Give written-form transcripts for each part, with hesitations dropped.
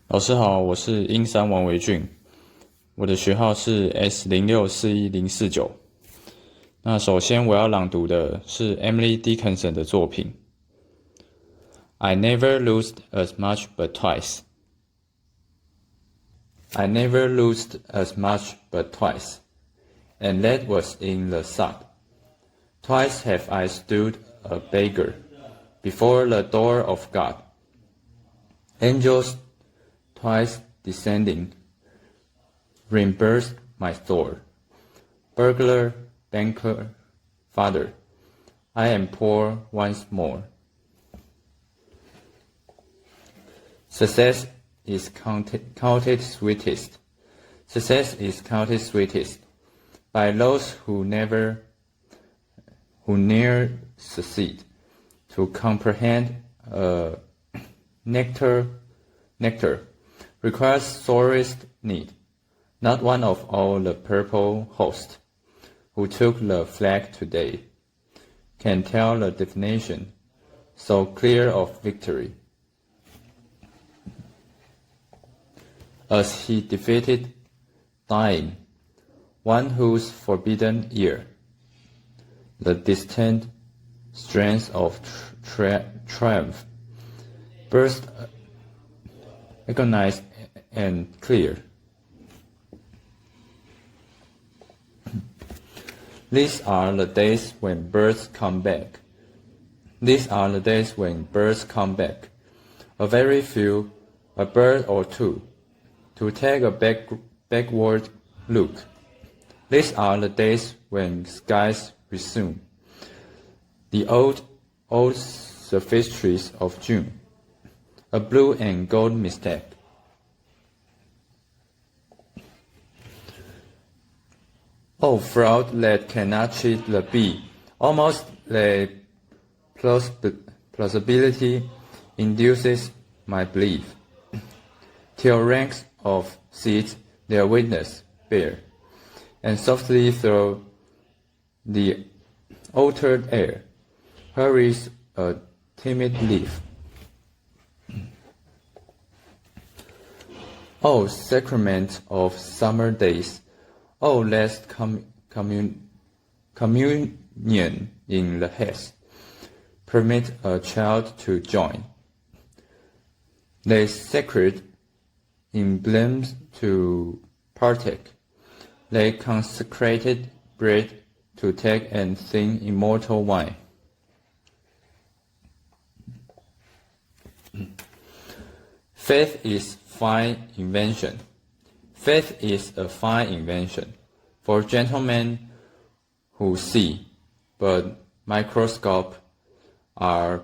老师好，我是英山王维俊，我的学号是 S0641049。那首先我要朗读的是 Emily Dickinson 的作品《I never lost as much but twice》。I never lost as much but twice, and that was in the sun. Twice have I stood a beggar before the door of God. Angels twice descending, reimbursed my store. Burglar, banker, father, I am poor once more. Success is counted sweetest. Success is counted sweetest by those who ne'er succeed to comprehend nectar requires sorest need. Not one of all the purple host who took the flag today can tell the definition so clear of victory. As he defeated dying, one whose forbidden ear, the distant strains of triumph, burst agonized and clear. These are the days when birds come back. These are the days when birds come back. A very few, a bird or two, to take a backward look. These are the days when skies resume the old sophistries of June, a blue and gold mistake. Oh, fraud that cannot cheat the bee, almost the plausibility induces my belief, till ranks of seeds their witness bear, and softly through the altered air hurries a timid leaf. O sacrament of summer days, O last communion in the haste, permit a child to join. They sacred emblems to partake, they consecrated bread to take and sing immortal wine. Faith is fine invention. Faith is a fine invention for gentlemen who see, but microscope are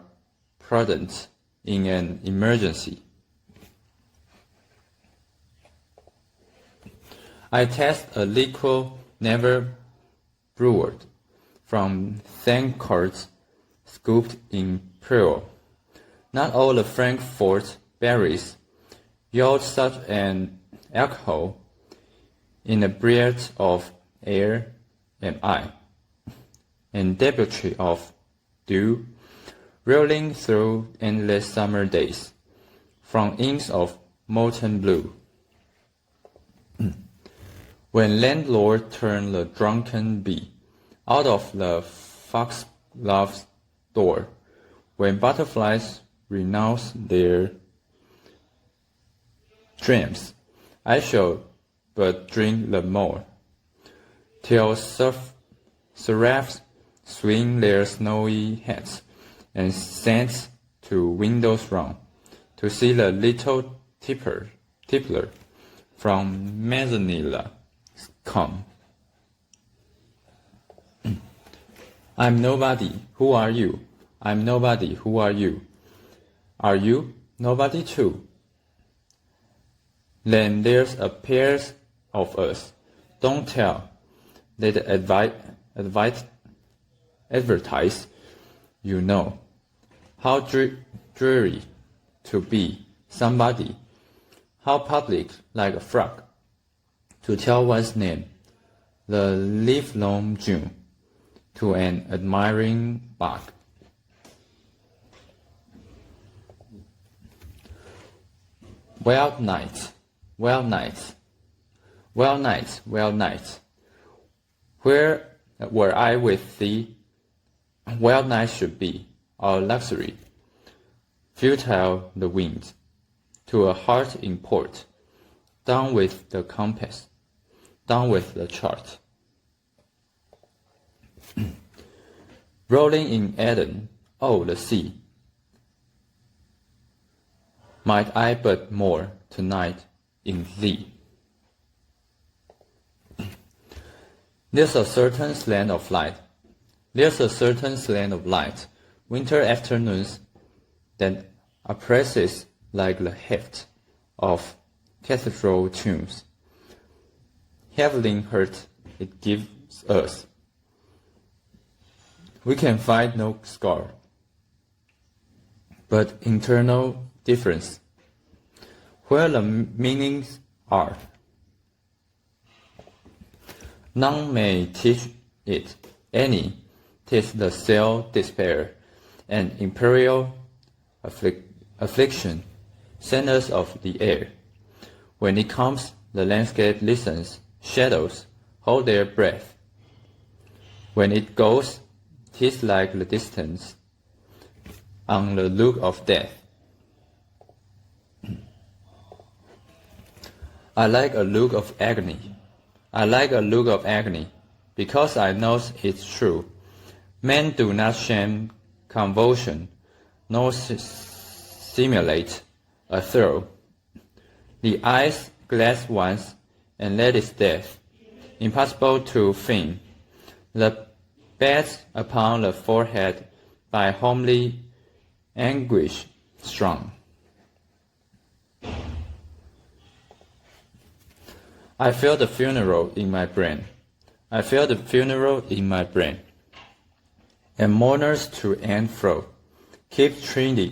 prudent in an emergency. I test a liquor never brewed from tankards scooped in pearl. Not all the Frankfort berries yield such an alcohol. In a breath of air am I, and debauchery of dew, rolling through endless summer days, from inks of molten blue. When landlord turned the drunken bee out of the foxglove's door, when butterflies renounce their dreams, I shall but drink the more, till seraphs swing their snowy hats and scents to windows round, to see the little tippler from Manzanilla come. I'm nobody, who are you? I'm nobody, who are you? Are you nobody too? Then there's a pair of us. Don't tell. Let advertise. You know how dreary to be somebody. How public, like a frog, to tell one's name, the livelong June, to an admiring bug. Well night, well night, well night, well night. Where were I with thee? Well night should be our luxury. Futile the wind, to a heart in port. Down with the compass, down with the chart. Rolling in Eden, oh the sea. Might I but more tonight in thee. There's a certain slant of light. There's a certain slant of light, winter afternoons, that oppresses like the heft of cathedral tunes. Heavenly hurt it gives us. We can find no scar, but internal difference, where the meanings are. None may teach it any. 'Tis the cell despair and imperial affliction, centers of the air. When it comes, the landscape listens, shadows hold their breath. When it goes, 'tis like the distance, on the look of death. I like a look of agony. I like a look of agony, because I know it's true. Men do not shame convulsion, nor simulate a throe. The eyes glass once, and let its death, impossible to feign. The beds upon the forehead by homely anguish strung. I feel the funeral in my brain. I feel the funeral in my brain. And mourners to and fro keep treading,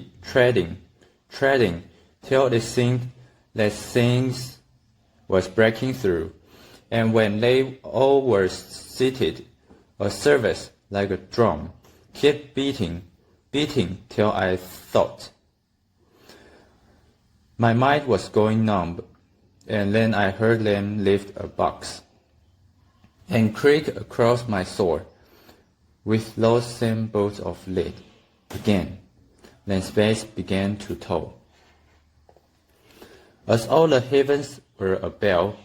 till it seemed that things was breaking through. And when they all were seated, a service like a drum kept beating till I thought. My mind was going numb, and then I heard them lift a box and creak across my sword with those same bolts of lead again. Then space began to toll, as all the heavens were a bell,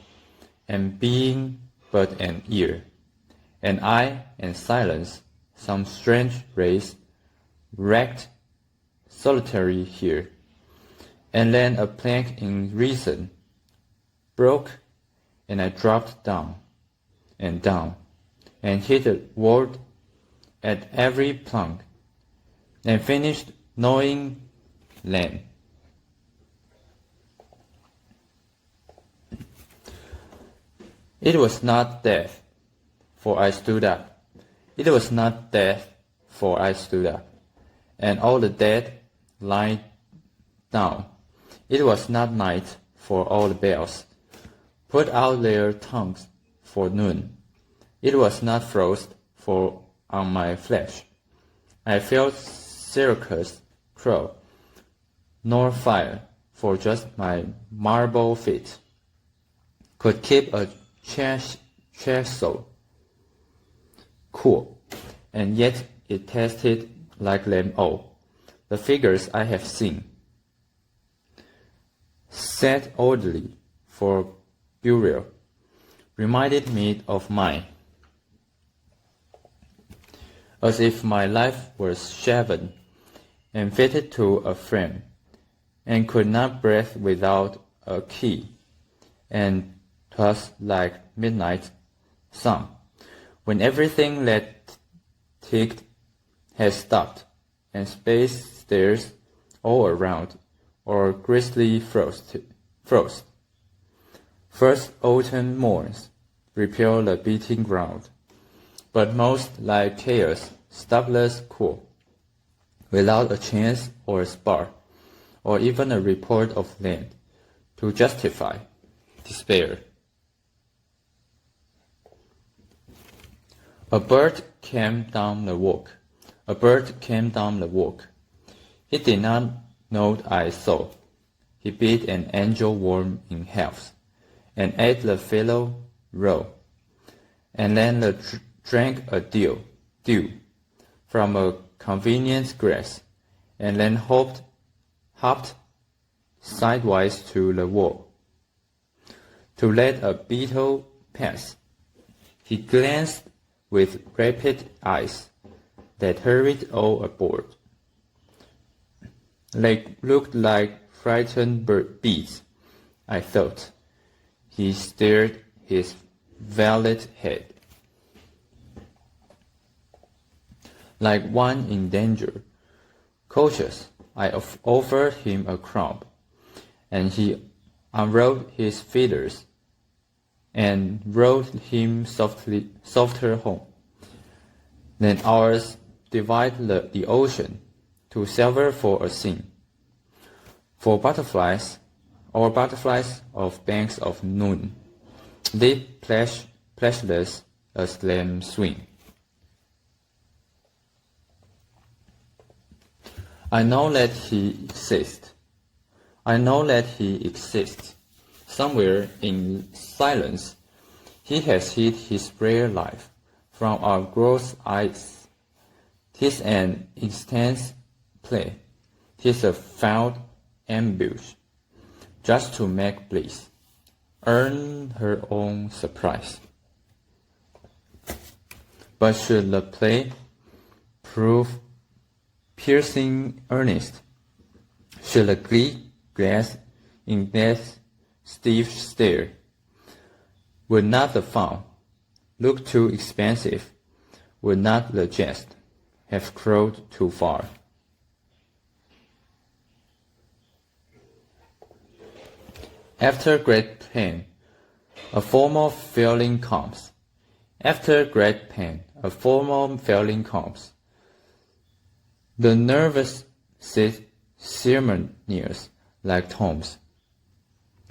and being but an ear, and I and silence, some strange race, wrecked solitary here. And then a plank in reason broke, and I dropped down, and hit a word at every plank, and finished knowing land. It was not death, for I stood up. It was not death, for I stood up, and all the dead lie down. It was not night, for all the bells put out their tongues for noon. It was not frost, for on my flesh I felt Syracuse crow, nor fire, for just my marble feet could keep a chair so cool, and yet it tasted like them all. The figures I have seen, set orderly for burial, reminded me of mine, as if my life was shaven and fitted to a frame, and could not breathe without a key. And 'twas like midnight sun, when everything that ticked had stopped, and space stares all around, or grisly frost. First autumn morns repeal the beating ground, but most like chaos, stopless cool, without a chance or a spark, or even a report of land to justify despair. A bird came down the walk. A bird came down the walk. He did not know I saw. he bid an angel warm in health, and ate the fellow raw, and then drank a dew from a convenient grass, and then hopped sidewise to the wall to let a beetle pass. He glanced with rapid eyes that hurried all aboard. They looked like frightened bees, I thought. He stirred his velvet head. Like one in danger. Cautious, I offered him a crumb, and he unrolled his feathers and rolled him softer home. Then ours divide the ocean to sever for a scene. For butterflies, or butterflies of banks of noon, deep plashless as them swing. I know that he exists. Somewhere in silence, he has hid his rare life from our gross eyes. 'Tis an intense play. 'Tis a foul ambush, just to make bliss earn her own surprise. But should the play prove piercing earnest, should the glee glass in death's stiff stare, would not the fun look too expensive, would not the jest have crawled too far? After great pain, a formal feeling comes. After great pain, a formal feeling comes. The nervous sit ceremonious like tombs.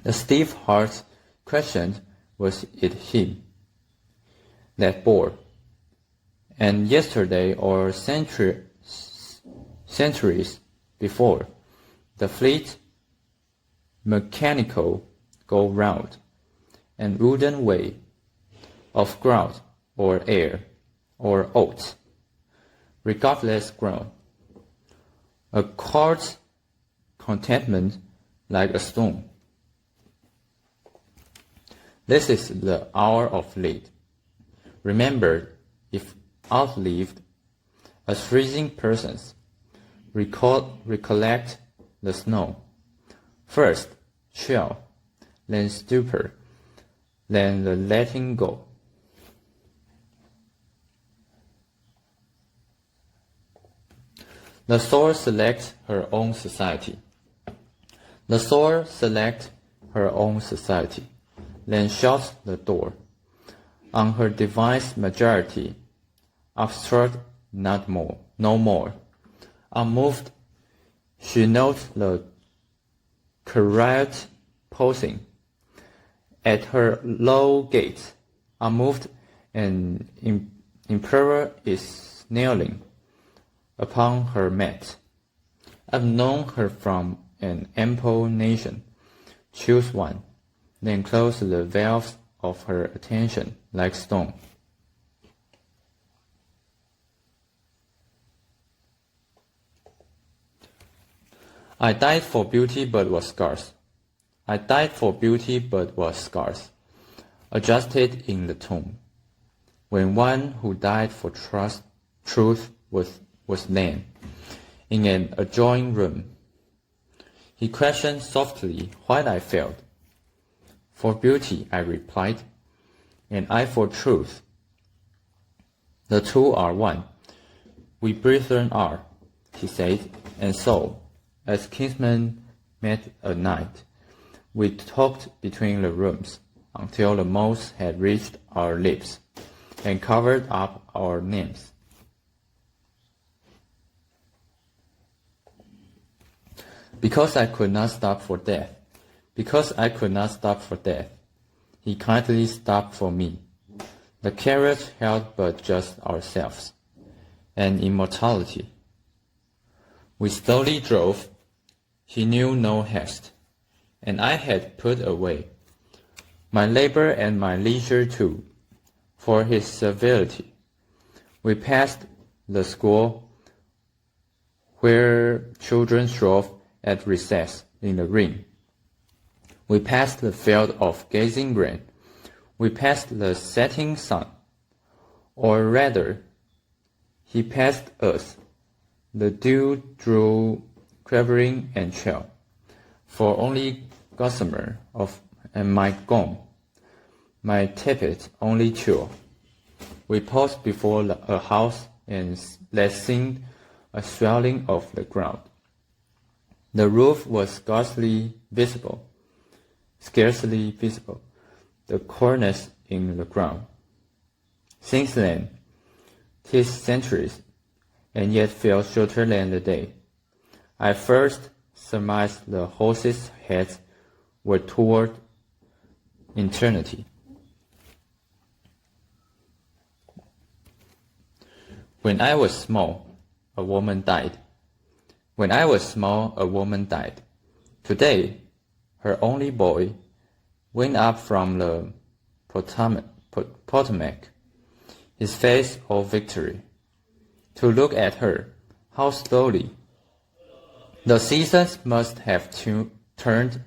The stiff heart questioned, was it him that bore? And yesterday or centuries before, the fleet mechanical go round, and wooden way of ground or air or oats, regardless ground, a court's contentment like a stone. This is the hour of late, remembered if outlived, as freezing persons recollect the snow. First chill, then stupor, then the letting go. The soul selects her own society. The soul selects her own society, then shuts the door on her device majority, obstruct no more. Unmoved, she notes the chariot posing at her low gate. Unmoved, an emperor is kneeling upon her mat. I've known her from an ample nation. Choose one, then close the valves of her attention like stone. I died for beauty but was scarce. I died for beauty but was scarce, adjusted in the tomb. When one who died for truth was then in an adjoining room, he questioned softly what I felt. For beauty, I replied, and I for truth. The two are one. We brethren are, he said, and so, as kinsmen met at night, we talked between the rooms until the moss had reached our lips and covered up our names. Because I could not stop for death, he kindly stopped for me. The carriage held but just ourselves, and immortality. We slowly drove. He knew no haste. and I had put away my labor and my leisure too, for his civility. We passed the school where children strove at recess in the rain. We passed the field of gazing grain. We passed the setting sun. Or rather, he passed us. The dew drew quivering and chill, for only gossamer and my gown, my tippet only chill. We paused before a house, and let sing a swelling of the ground. The roof was scarcely visible, the cornice in the ground. Since then, 'tis centuries, and yet feels shorter than the day. I first surmised the horses' heads were toward eternity. When I was small, a woman died. Today, her only boy went up from the Potomac, his face all victory. To look at her, how slowly. The seasons must have turned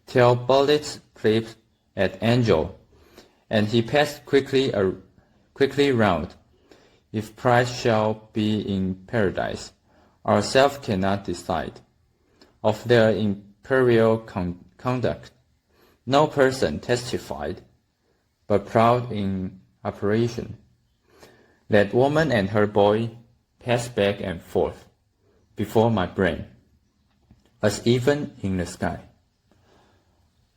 till bullets clipped at Angel, and he passed quickly round. If pride shall be in paradise, ourselves cannot decide. Of their imperial conduct, no person testified, but proud in operation. That woman and her boy passed back and forth before my brain, as even in the sky.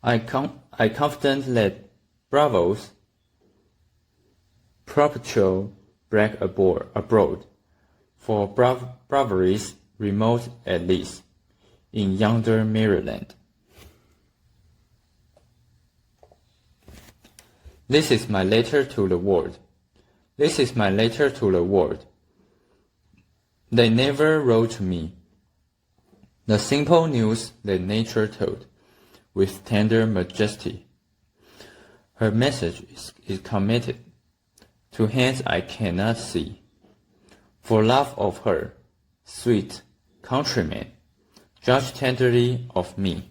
I confident let bravos perpetual brag abroad, for braveries remote at least, in yonder Maryland. This is my letter to the world. They never wrote to me. The simple news that nature told, with tender majesty. Her message is committed to hands I cannot see. For love of her, sweet countrymen, judge tenderly of me.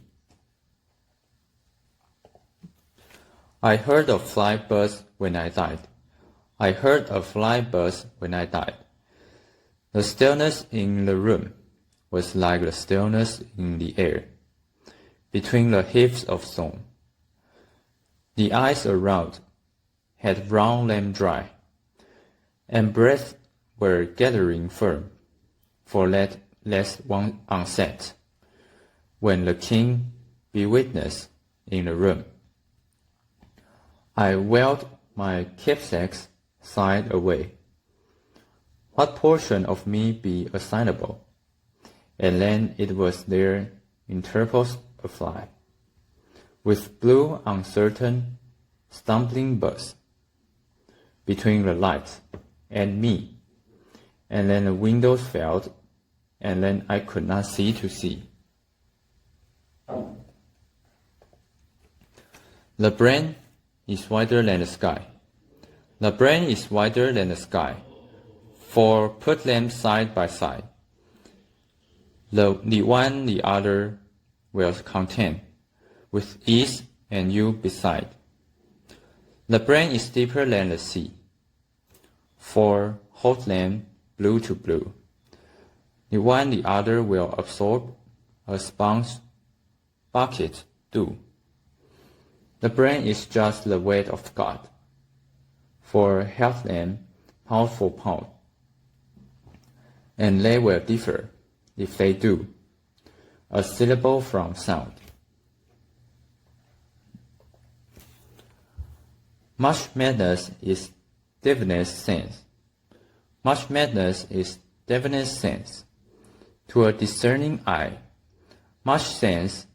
I heard of fly birds when I died. The stillness in the room was like the stillness in the air, between the heaps of stone. The ice around had run them dry, and breaths were gathering firm, for let last one onset, when the king be witness in the room. I wailed my keepsakes sighed away. What portion of me be assignable? And then it was there interposed a fly, with blue uncertain stumbling buzz, between the lights and me, and then the windows failed, and then I could not see to see. The brain is wider than the sky. For put them side by side. The one the other will contain, with ease and you beside. The brain is deeper than the sea, for hold them blue to blue. The one the other will absorb, as sponge bucket do. The brain is just the weight of God, for held them pound for pound, and they will differ, if they do, a syllable from sound. Much madness is divinest sense. To a discerning eye, much sense,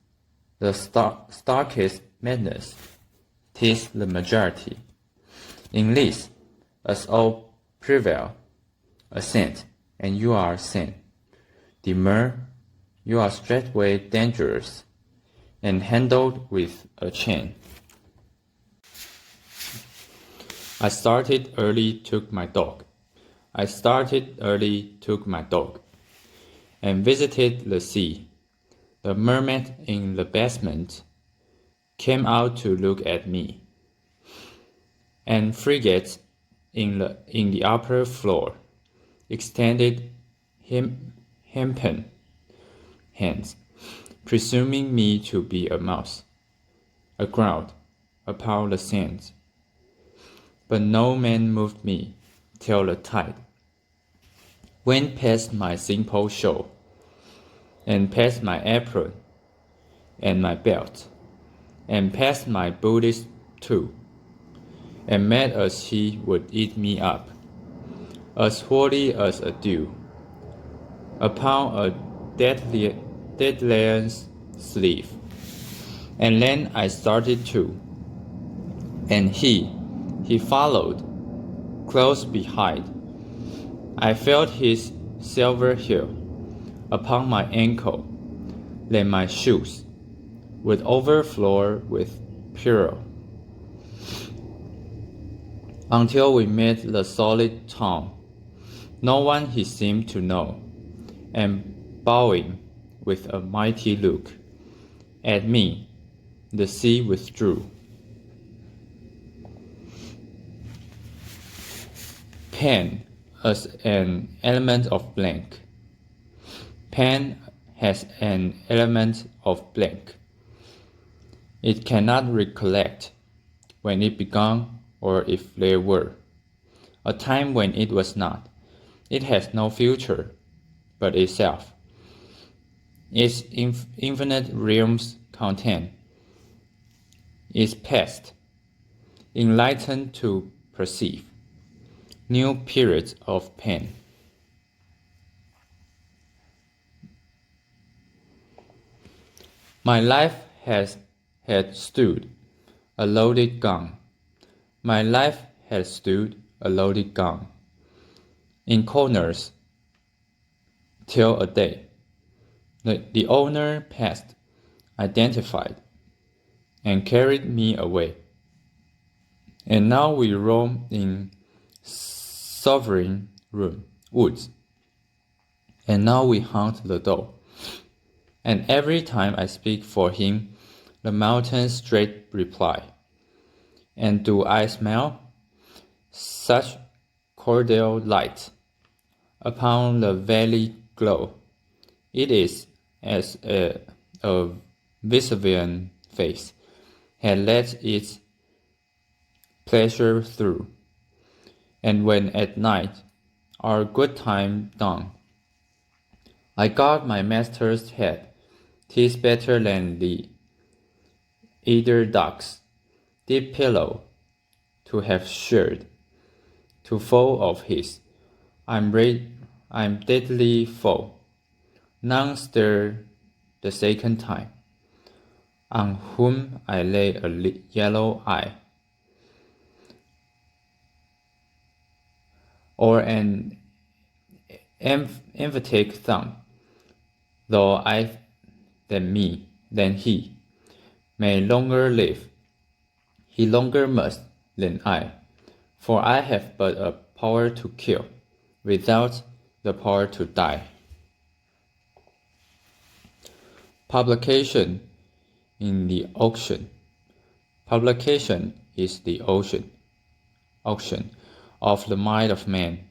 the starkest madness, 'tis the majority. In this, as all prevail, assent, and you are sane. Demur, you are straightway dangerous. and handled with a chain. I started early, took my dog. I started early, took my dog, and visited the sea. The mermaid in the basement came out to look at me, and frigate in the upper floor extended hempen hands, presuming me to be a mouse, aground upon the sands. But no man moved me till the tide went past my simple show, and past my apron and my belt, and past my booties too, and made as he would eat me up, as wholly as a dew, upon a dead lion's sleeve. And then I started too, and he followed close behind. I felt his silver heel upon my ankle, then my shoes would overflow with pearl, until we met the solid town. No one he seemed to know, and bowing with a mighty look at me, the sea withdrew. Pen as an element of blank. Pen has an element of blank. It cannot recollect when it began, or if there were a time when it was not. It has no future but itself. Its infinite realms contain its past, enlightened to perceive new periods of pain. My life had stood a loaded gun. My life had stood a loaded gun in corners till a day. The owner passed, identified, and carried me away. And now we roam in sovereign woods. And now we haunt the door. And every time I speak for him, the mountains straight reply. And do I smell such cordial light upon the valley glow? It is as a Vesuvian face had let its pleasure through. And when at night our good time done, I guard my master's head. 'Tis better than the eider duck's deep pillow to have shared. To foe of his, I'm deadly foe. None stir the second time, on whom I lay a yellow eye, or an emphatic thumb, though I than he may longer live. He longer must than I, for I have but a power to kill, without the power to die. Publication in the auction. Publication is the auction of the mind of man.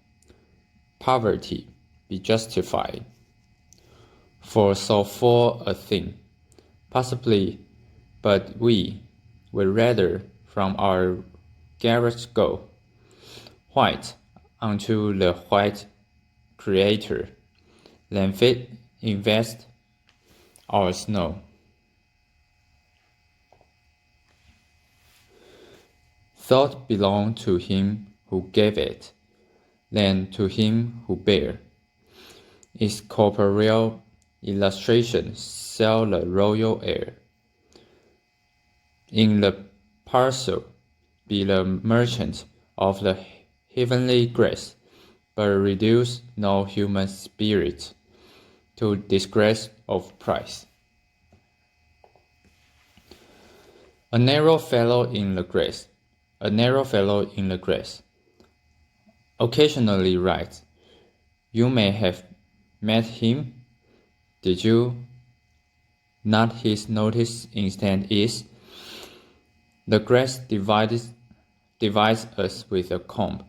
Poverty be justified for so full a thing, possibly, but we would rather from our garrets go, white unto the white Creator, than fit invest our snow. Thought belong to him who gave it, than to him who bare. Its corporeal illustration sell the royal air. In the parcel be the merchant of the heavenly grace, but reduce no human spirit to disgrace of price. A narrow fellow in the grass, a narrow fellow in the grass. Occasionally writes, you may have met him. Did you? Not his notice instant is. The grass divides us with a comb.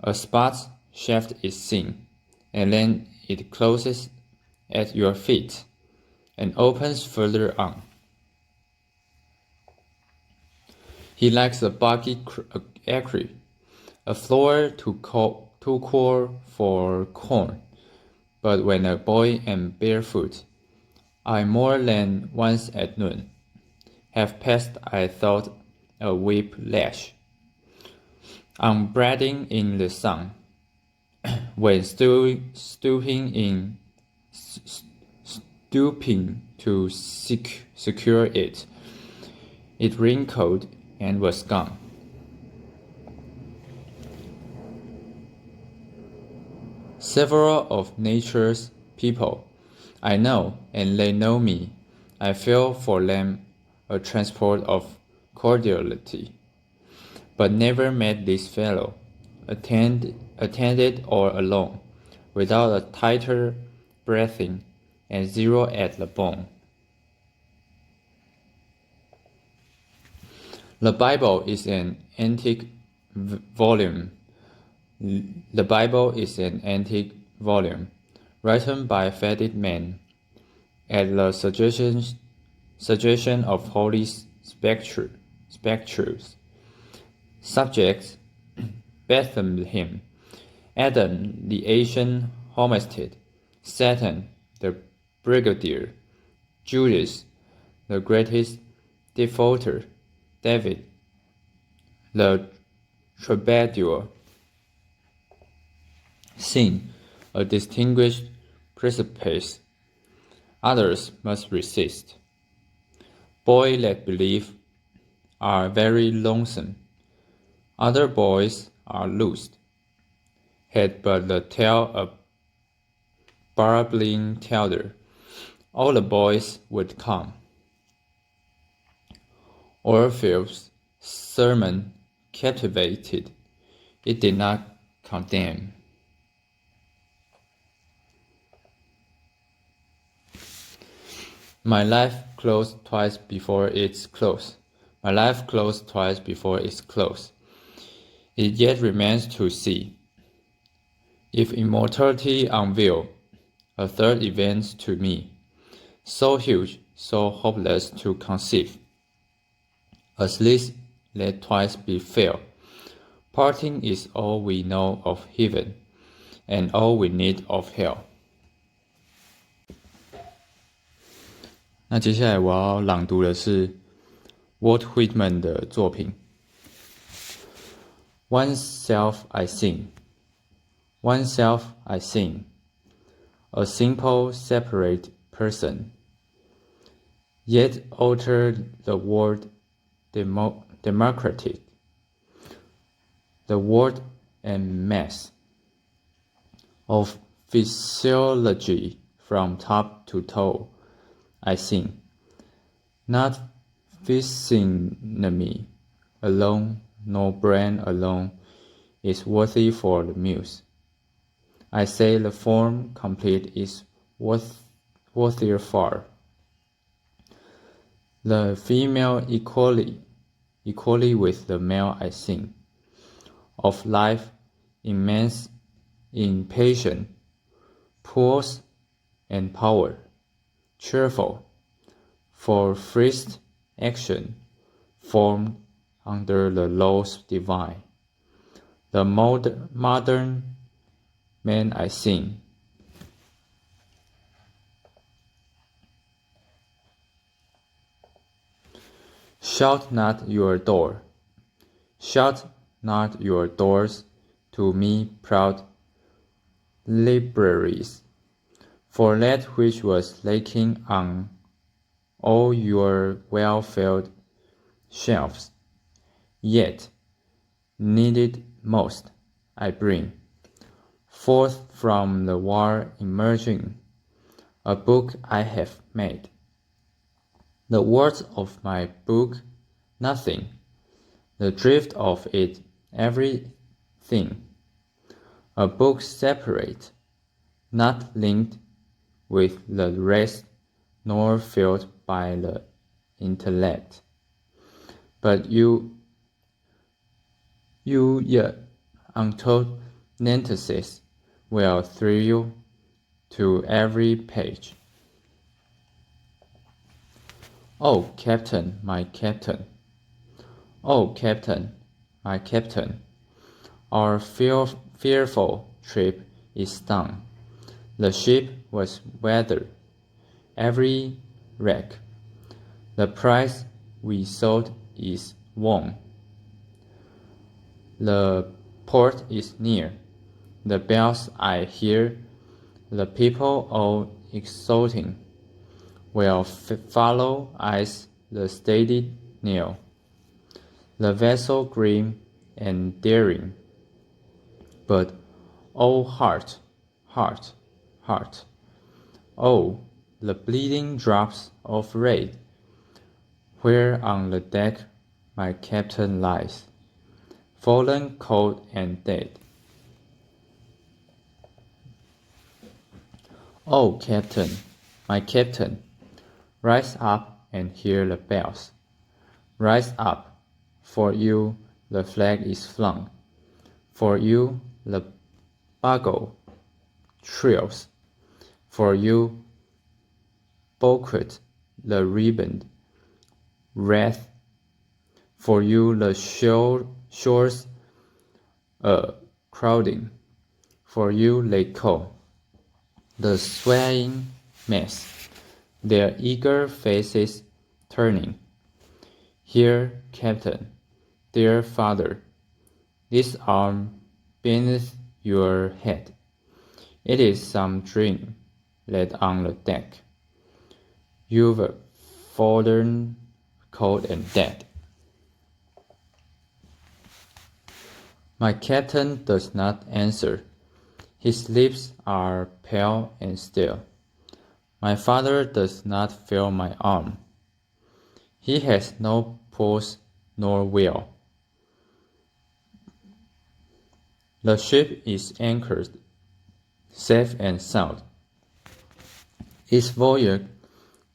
A spot shaft is seen, and then it closes at your feet and opens further on. He likes a boggy acre, a floor too cool for corn. But when a boy and barefoot, I more than once at noon have passed, I thought, a whip lash. Unbreathing in the sun, when stooping to secure it, it wrinkled and was gone. Several of nature's people I know, and they know me. I feel for them a transport of cordiality, but never met this fellow, attended or alone, without a tighter breathing and zero at the bone. The Bible is an antique volume. The Bible is an antique volume, written by faded men, at the suggestion of holy spectres. Subjects: Bethlehem, Adam the ancient homestead, Satan the brigadier, Judas the greatest defaulter, David the troubadour. Sin, a distinguished precipice. Others must resist. Boys that believe are very lonesome. Other boys are loosed. Had but the tail a babbling teller, all the boys would come. Orpheus' sermon captivated. It did not condemn. My life closed twice before its close. My life closed twice before its close. It yet remains to see. If immortality unveil a third event to me, so huge, so hopeless to conceive, as this let twice befell. Parting is all we know of heaven, and all we need of hell. 那接下来我要朗读的是 Walt Whitman 的作品 Oneself I sing, oneself I sing, a simple separate person, yet alter the word democratic, the word and mass of physiology from top to toe. I sing, not physiognomy alone, nor brain alone is worthy for the muse. I say the form complete is worthier far. The female equally with the male I sing, of life immense in passion, pulse and power. Cheerful, for first action, formed under the laws divine. The modern man I sing. Shut not your door, shut not your doors to me, proud libraries. For that which was lacking on all your well-filled shelves, yet needed most, I bring forth from the war emerging, a book I have made. The words of my book, nothing. The drift of it, everything. A book separate, not linked with the rest, nor filled by the intellect. But you yet untold sentences will thrill to every page. Oh, Captain, my Captain! Oh, Captain, my Captain! Our fearful trip is done. The ship was weathered, every wreck. The prize we sought is won. The port is near. The bells I hear, the people all exulting, will follow as the steady nail. The vessel grim and daring, but oh heart, heart, heart, oh the bleeding drops of red, where on the deck my captain lies, fallen cold and dead. Oh, Captain, my Captain, rise up and hear the bells. Rise up, for you the flag is flung, for you the bugle trills, for you banquet the ribbon wreath, for you the shores crowding, for you they call the swaying mass, their eager faces turning. Here, Captain, dear father, this arm beneath your head. It is some dream laid on the deck. You've fallen cold and dead. My captain does not answer. His lips are pale and still. My father does not feel my arm. He has no pulse nor will. The ship is anchored, safe and sound. Its voyage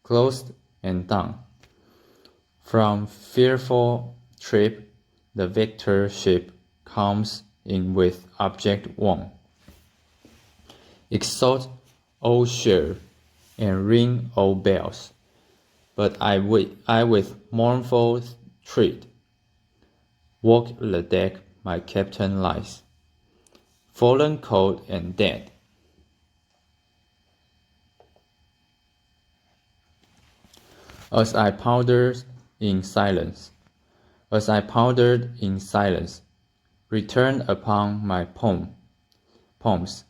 closed and done. From fearful trip, the victor ship comes in with object won. Exalt, O share, and ring, O bells. But I with mournful tread walk the deck my captain lies, fallen cold and dead. As I pondered in silence, returned upon my poems,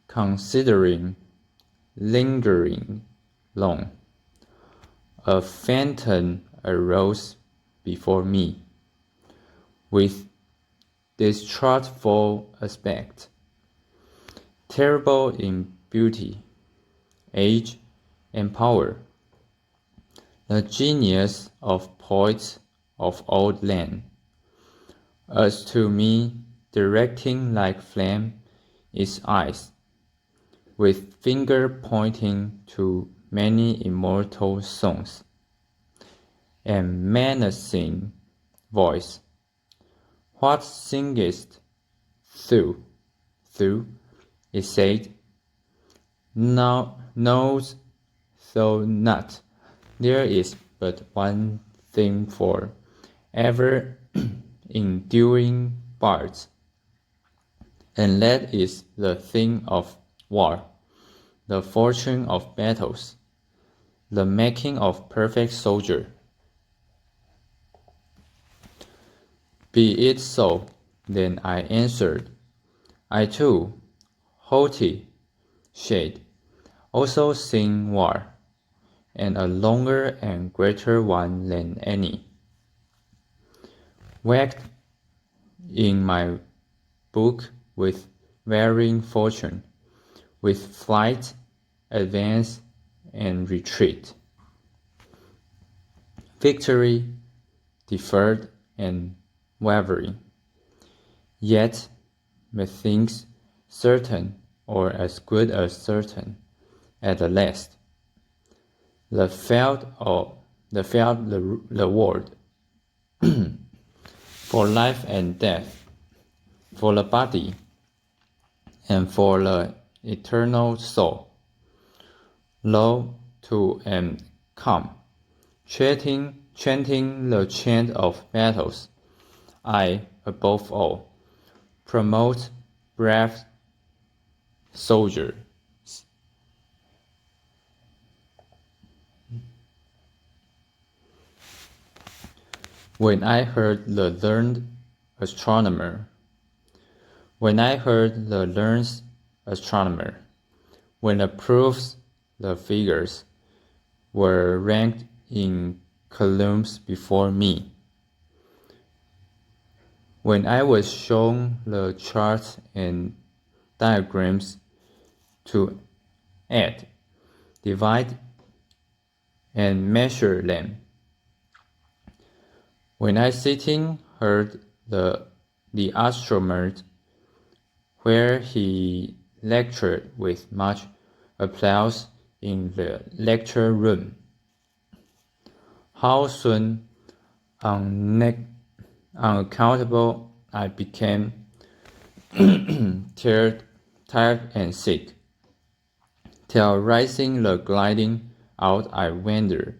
considering, lingering long, a phantom arose before me, with distrustful aspect, terrible in beauty, age, and power, the genius of poets of old land. As to me, directing like flame its eyes, with finger pointing to many immortal songs, and menacing voice, what singest thou? It said, now knows thou not, there is but one thing for ever enduring bards, and that is the thing of war, the fortune of battles, the making of perfect soldier. Be it so, then I answered. I too, haughty shade, also sing war, and a longer and greater one than any. Whacked in my book with varying fortune, with flight, advance, and retreat. victory deferred and wavering, yet methinks certain, or as good as certain, at the last. The word for life and death, for the body, and for the eternal soul. Lo, to and come, chanting the chant of battles, I, above all, promote brave soldiers. When I heard the learned astronomer, when the proofs, the figures, were ranked in columns before me, when I was shown the charts and diagrams to add, divide, and measure them, when I sitting heard the astronomer, where he lectured with much applause in the lecture room, how soon unaccountable I became tired and sick, till rising the gliding out I wandered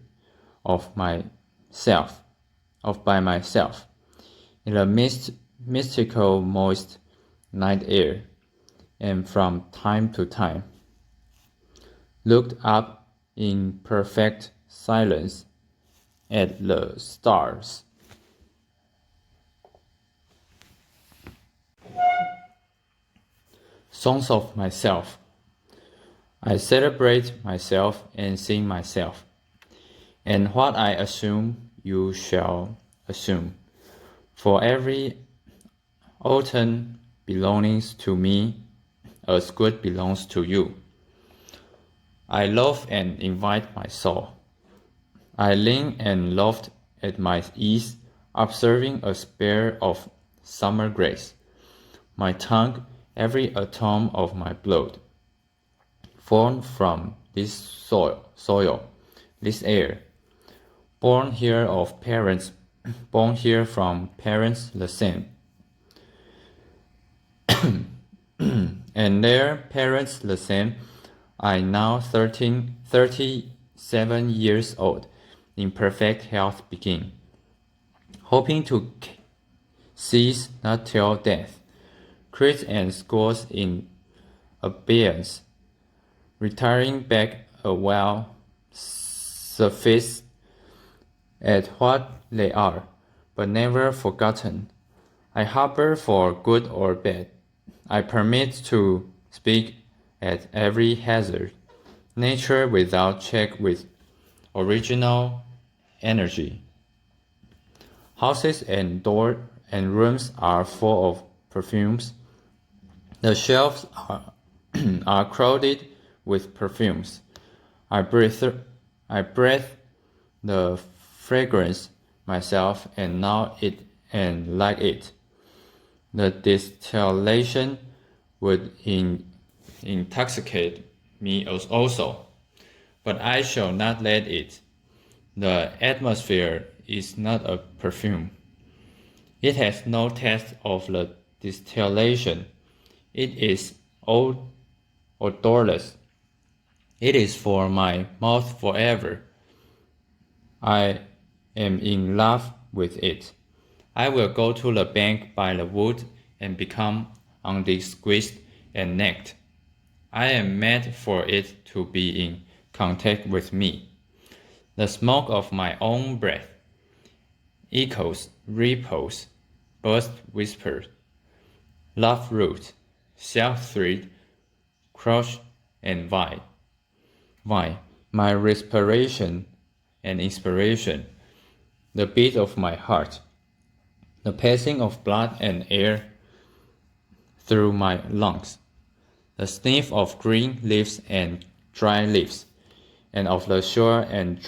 by myself, in the mystical moist night air, and from time to time looked up in perfect silence at the stars. Songs of myself. I celebrate myself and sing myself, and what I assume you shall assume. For every autumn belongs to me as good belongs to you. I love and invite my soul. I lean and loft at my ease, observing a spare of summer grace. My tongue, every atom of my blood, formed from this soil, this air, born here from parents the same, and their parents the same. I now 37 years old, in perfect health begin, hoping to cease not till death, crits and scores in abeyance, retiring back a while, suffice at what they are, but never forgotten. I harbor for good or bad. I permit to speak at every hazard. Nature without check with original energy. Houses and doors and rooms are full of perfumes. The shelves are crowded with perfumes. I breathe the fragrance myself, and know it and like it. The distillation would intoxicate me also, but I shall not let it. The atmosphere is not a perfume. It has no taste of the distillation. It is odorless. It is for my mouth forever. I am in love with it. I will go to the bank by the wood and become undisguised and naked. I am mad for it to be in contact with me. The smoke of my own breath echoes, ripples, burst whispers, love root, self-thread, crush and vine. My respiration and inspiration, the beat of my heart, the passing of blood and air through my lungs, the sniff of green leaves and dry leaves, and of the sure and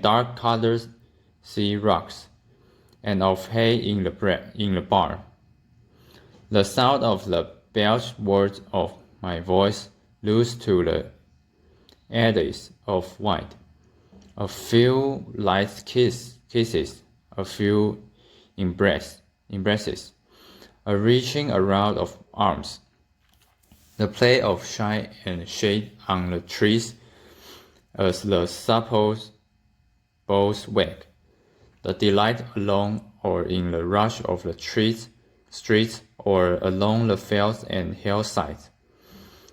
dark colors see rocks, and of hay in the barn. The sound of the belched words of my voice loose to the eddies of white. A few light kisses, a few embraces, a reaching around of arms, the play of shine and shade on the trees as the supple boughs wag, the delight alone or in the rush of the streets or along the fields and hillsides,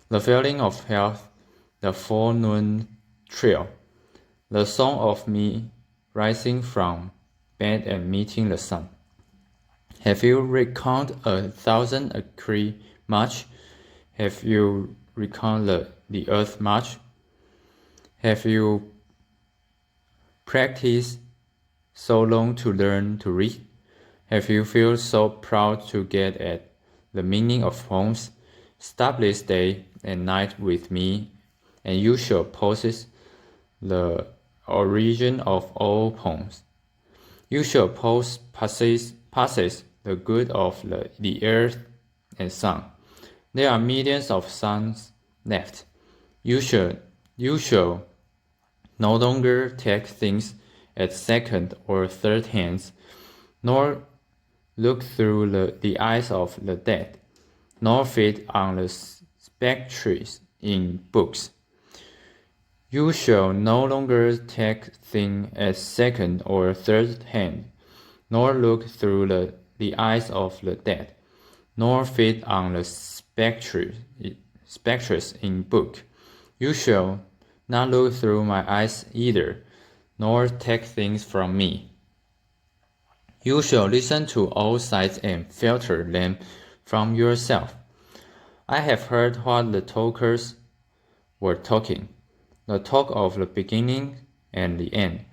the feeling of health, the forenoon trail, the song of me rising from bed and meeting the sun. Have you reckoned 1,000 acre much? Have you reckoned the earth much? Have you practiced so long to learn to read? Have you felt so proud to get at the meaning of poems? Stop this day and night with me, and you shall possess the origin of all poems. You shall possess the good of the earth and sun. There are millions of suns left. You shall no longer take things at second or third hands, nor look through the eyes of the dead, nor feed on the spectres in books. You shall no longer take things at second or third hand, nor look through the eyes of the dead, nor feed on the spectres in book. You shall not look through my eyes either, nor take things from me. You shall listen to all sides and filter them from yourself. I have heard what the talkers were talking, the talk of the beginning and the end,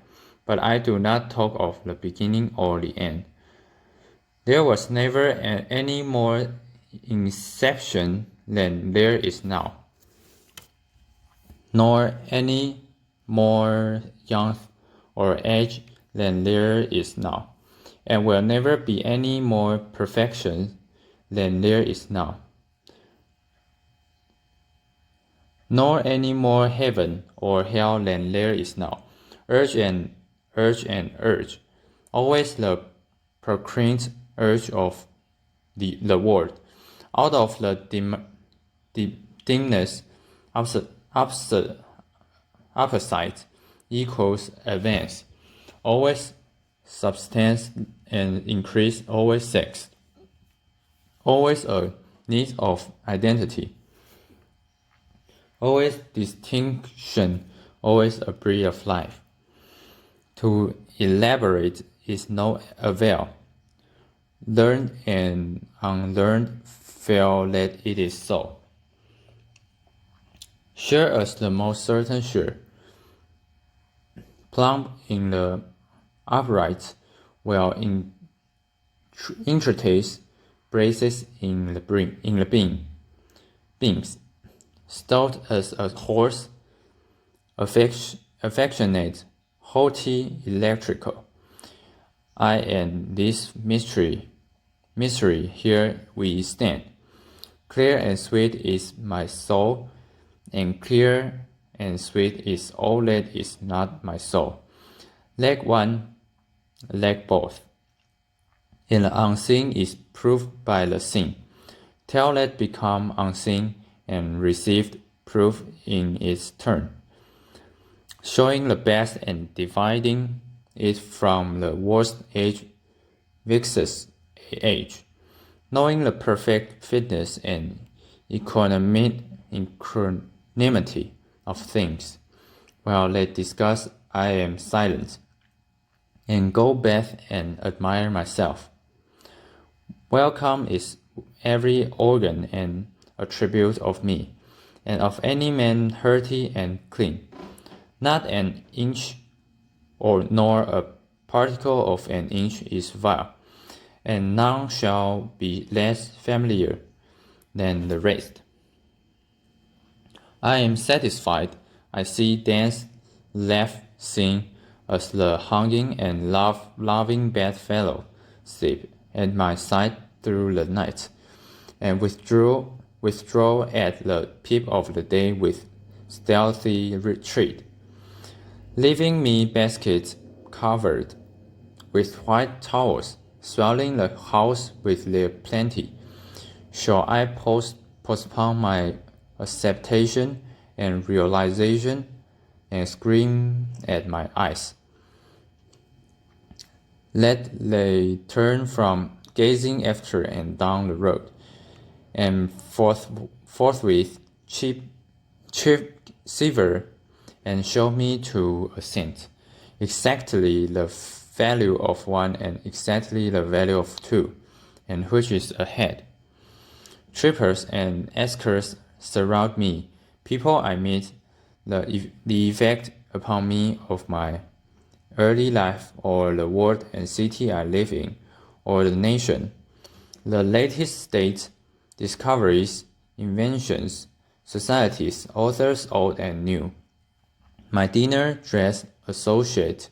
but I do not talk of the beginning or the end. There was never any more inception than there is now, nor any more youth or age than there is now, and will never be any more perfection than there is now, nor any more heaven or hell than there is now. Urge and urge and urge, always the proclaimed urge of the world. Out of the dimness, opposite equals advance, always substance and increase, always sex, always a need of identity, always distinction, always a breed of life. To elaborate is no avail. Learned and unlearned feel that it is so. Sure as the most certain sure. Plumb in the upright, while intricate braces in the beams. Stout as a horse, affectionate, haughty, electrical. I and this mystery, here we stand. Clear and sweet is my soul, and clear and sweet is all that is not my soul. Lack one, lack both. And the unseen is proved by the seen. Tell that become unseen and received proof in its turn, showing the best and dividing it from the worst age vexes age, knowing the perfect fitness and equanimity of things. While they discuss, I am silent, and go back and admire myself. Welcome is every organ and attribute of me, and of any man hearty and clean. Not an inch nor a particle of an inch is vile, and none shall be less familiar than the rest. I am satisfied. I see, dance, laugh, sing, as the hungry and loving bedfellow sleep at my side through the night, and withdraw at the peep of the day with stealthy retreat, leaving me baskets covered with white towels, swelling the house with their plenty. Shall I postpone my acceptation and realization and scream at my eyes? Let they turn from gazing after and down the road, and forthwith chip silver and show me to a cent, exactly the value of one and exactly the value of two, and which is ahead. Trippers and askers surround me, people I meet, the effect upon me of my early life, or the world and city I live in, or the nation, the latest states, discoveries, inventions, societies, authors old and new, my dinner, dress, associate,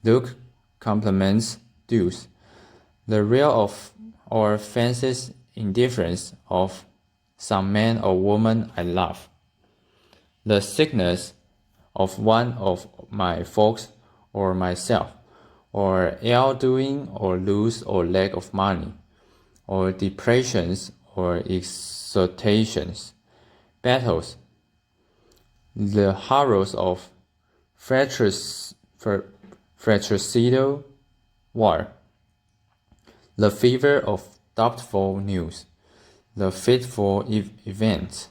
look, compliments, dues, the real of or fancy's indifference of some man or woman I love, the sickness of one of my folks or myself, or ill-doing or lose or lack of money, or depressions or exhortations, battles, the horrors of fratricidal war, the fever of doubtful news, the fitful events.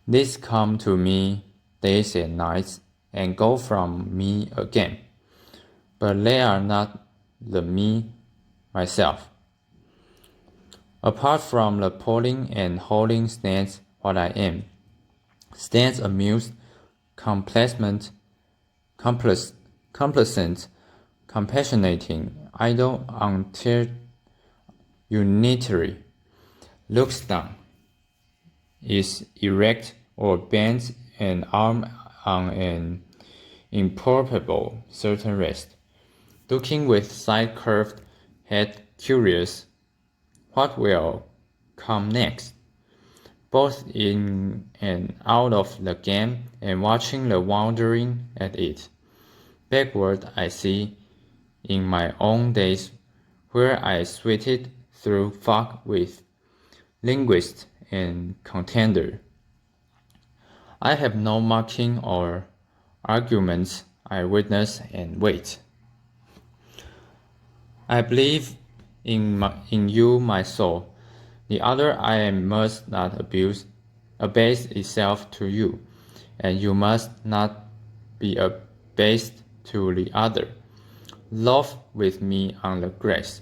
These come to me days and nights, and go from me again, but they are not the me myself. Apart from the polling and holding stands what I am, stands amused, complacent, compassionating, idle, unitary, looks down, is erect or bends an arm on an impalpable certain rest, looking with side-curved head curious what will come next, both in and out of the game, and watching the wondering at it. Backward I see, in my own days, where I sweated through fog with linguist and contender. I have no mocking or arguments, I witness and wait. I believe in you, my soul. The other I must not abase itself to you, and you must not be abased to the other. Love with me on the grass.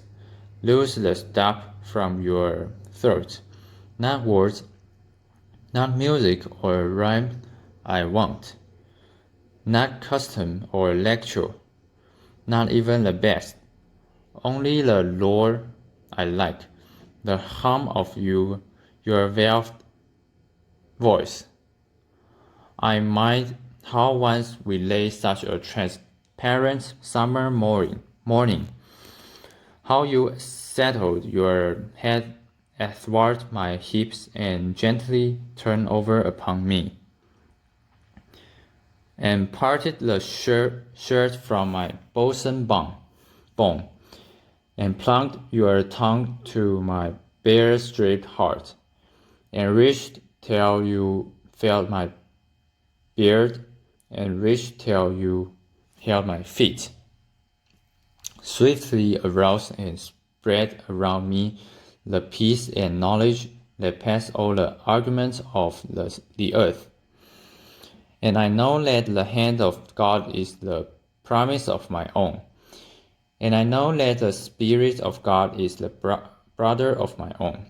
Loose the stop from your throat. Not words, not music or rhyme I want, not custom or lecture, not even the best, only the lore I like, the hum of your velvet voice. I mind how once we lay such a transparent summer morning, how you settled your head athwart my hips and gently turned over upon me, and parted the shirt from my bosom bone, and plunked your tongue to my bare stripped heart, and reached till you felt my beard, and reached till you held my feet. Swiftly aroused and spread around me the peace and knowledge that pass all the arguments of the earth. And I know that the hand of God is the promise of my own. And I know that the Spirit of God is the brother of my own.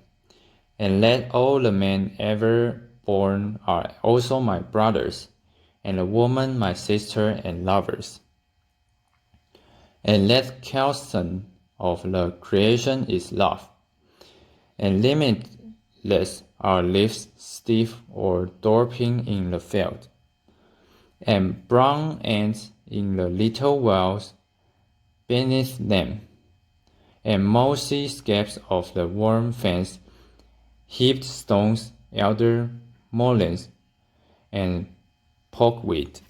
And that all the men ever born are also my brothers, and the woman my sister and lovers. And that capstone of the creation is love, and limitless are leaves stiff or dorping in the field, and brown ants in the little wells beneath them, and mossy scabs of the worm fence, heaped stones, elder mulleins, and pokeweed.